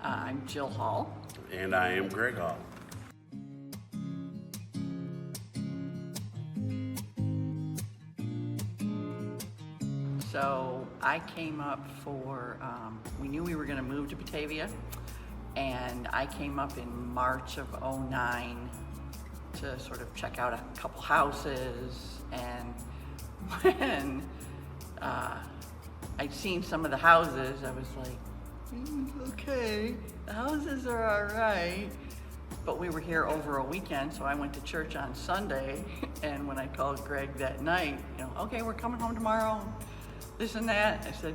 I'm Jill Hall. And I am Greg Hall. So I came up for, we knew we were going to move to Batavia, and I came up in March of '09 to sort of check out a couple houses, and when I'd seen some of the houses, I was like, okay, the houses are all right. But we were here over a weekend, so I went to church on Sunday, and when I called Greg that night, okay, we're coming home tomorrow, this and that, I said,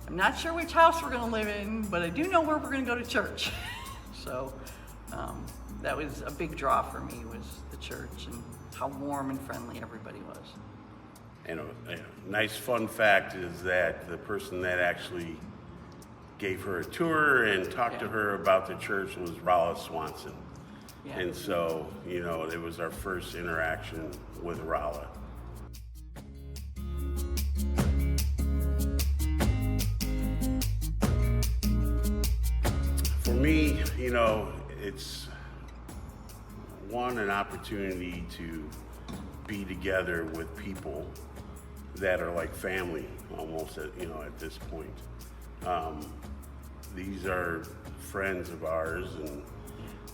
I'm not sure which house we're gonna live in, but I do know where we're gonna go to church. So that was a big draw for me, was the church and how warm and friendly everybody was. And a nice fun fact is that the person that actually gave her a tour and talked to her about the church was Rolla Swanson. Yeah. And so, it was our first interaction with Rolla. For me, it's an opportunity to be together with people that are like family almost at this point. These are friends of ours and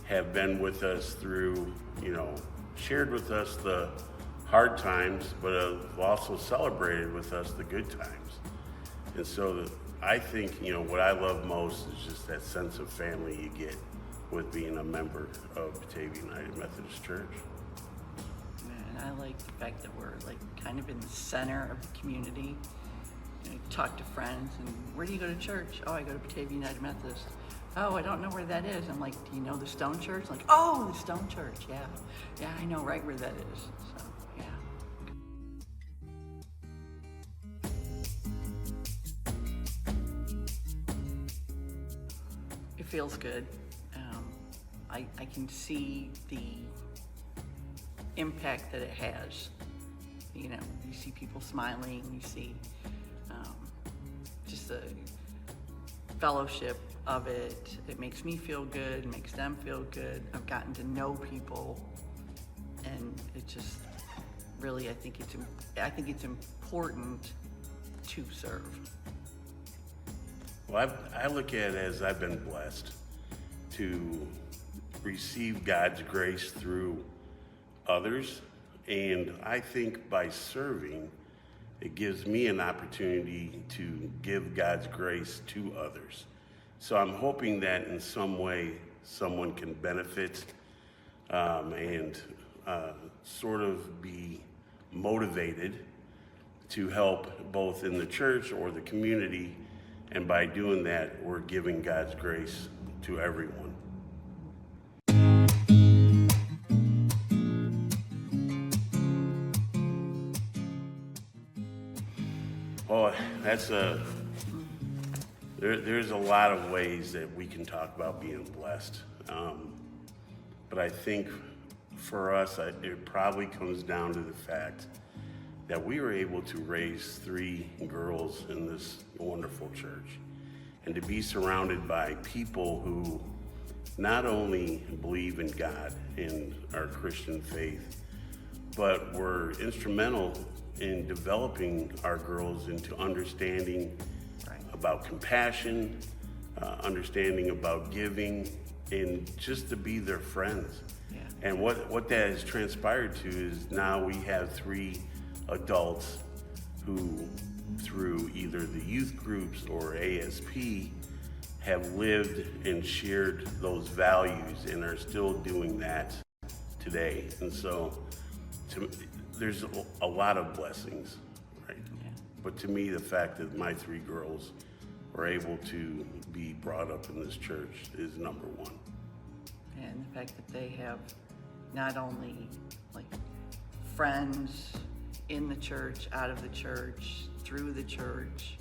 have been with us through, shared with us the hard times, but have also celebrated with us the good times. And so I think, what I love most is just that sense of family you get with being a member of Batavia United Methodist Church. And I like the fact that we're kind of in the center of the community. You talk to friends, and where do you go to church? Oh, I go to Batavia United Methodist. Oh, I don't know where that is. I'm like, do you know the Stone Church? Like, oh, the Stone Church, yeah. Yeah, I know right where that is, so, yeah. It feels good. I can see the impact that it has. You see people smiling, you see just the fellowship of it. It makes me feel good, it makes them feel good. I've gotten to know people, and it just really, I think it's important to serve. Well, I look at it as I've been blessed to receive God's grace through others, and I think by serving, it gives me an opportunity to give God's grace to others. So I'm hoping that in some way someone can benefit and sort of be motivated to help both in the church or the community, and by doing that, we're giving God's grace to everyone. Oh, there's a lot of ways that we can talk about being blessed. But I think for us, it probably comes down to the fact that we were able to raise 3 girls in this wonderful church, and to be surrounded by people who not only believe in God and our Christian faith, but were instrumental in developing our girls into understanding about compassion, understanding about giving, and just to be their friends. Yeah. And what that has transpired to is now we have 3 adults who, through either the youth groups or ASP, have lived and shared those values and are still doing that today. And so there's a lot of blessings, right? Yeah. But to me, the fact that my 3 girls were able to be brought up in this church is number one. And the fact that they have not only friends in the church, out of the church, through the church,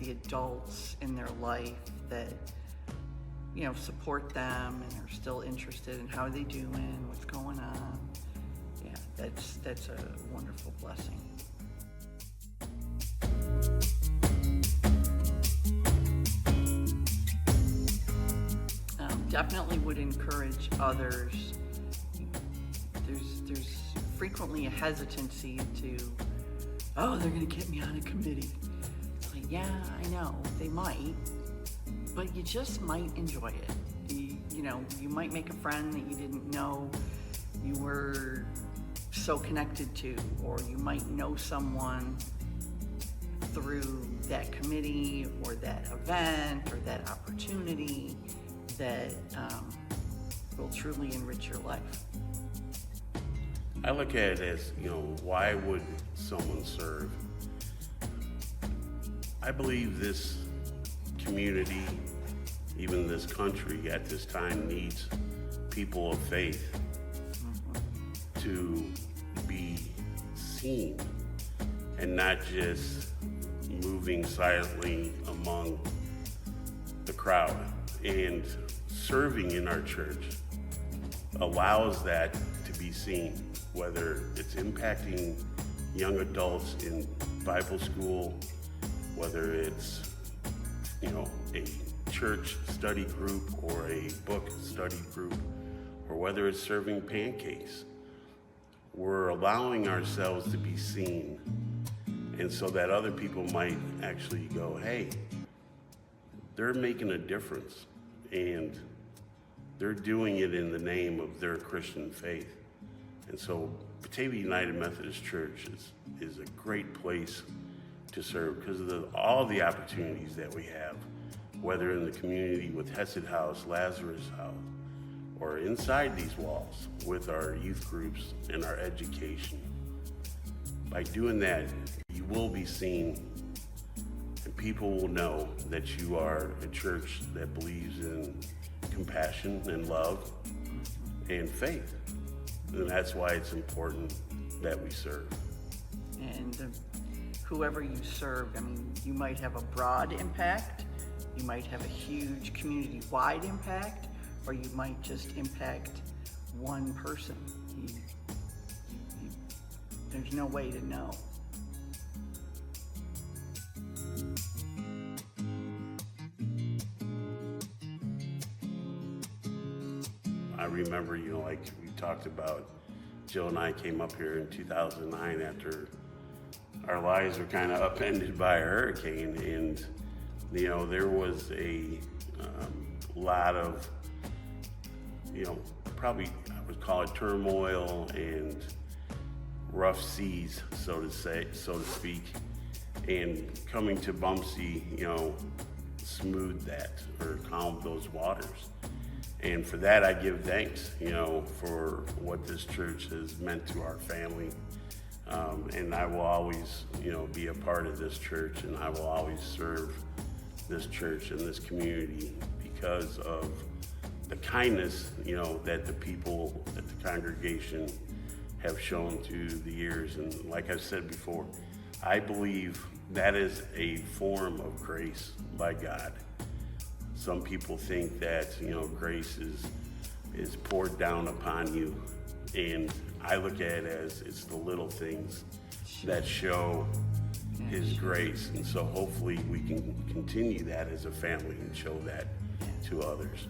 the adults in their life that support them and are still interested in how they doing, what's going on. Yeah, that's a wonderful blessing. definitely would encourage others. There's frequently a hesitancy to, oh, they're gonna get me on a committee. It's like, yeah, I know, they might, but you just might enjoy it. You might make a friend that you didn't know you were so connected to, or you might know someone through that committee or that event or that opportunity that will truly enrich your life. I look at it as, why would someone serve? I believe this community, even this country at this time, needs people of faith to be seen and not just moving silently among the crowd. And serving in our church allows that to be seen, whether it's impacting young adults in Bible school, whether it's, a church study group or a book study group, or whether it's serving pancakes. We're allowing ourselves to be seen, and so that other people might actually go, hey, they're making a difference, and they're doing it in the name of their Christian faith. And so Batavia United Methodist Church is a great place to serve because of all the opportunities that we have, whether in the community with Hesed House, Lazarus House, or inside these walls with our youth groups and our education. By doing that, you will be seen, and people will know that you are a church that believes in compassion and love and faith. And that's why it's important that we serve. And whoever you serve, you might have a broad impact, you might have a huge community-wide impact, or you might just impact one person. There's no way to know. I remember, like we talked about, Jill and I came up here in 2009 after our lives were kind of upended by a hurricane, and there was a lot of, probably I would call it turmoil and rough seas, so to speak. And coming to Bumpsy, smoothed that or calmed those waters. And for that, I give thanks, for what this church has meant to our family. And I will always, be a part of this church, and I will always serve this church and this community because of the kindness, that the people at the congregation have shown through the years. And like I said before, I believe that is a form of grace by God. Some people think that, grace is poured down upon you. And I look at it as it's the little things that show His grace. And so hopefully we can continue that as a family and show that to others.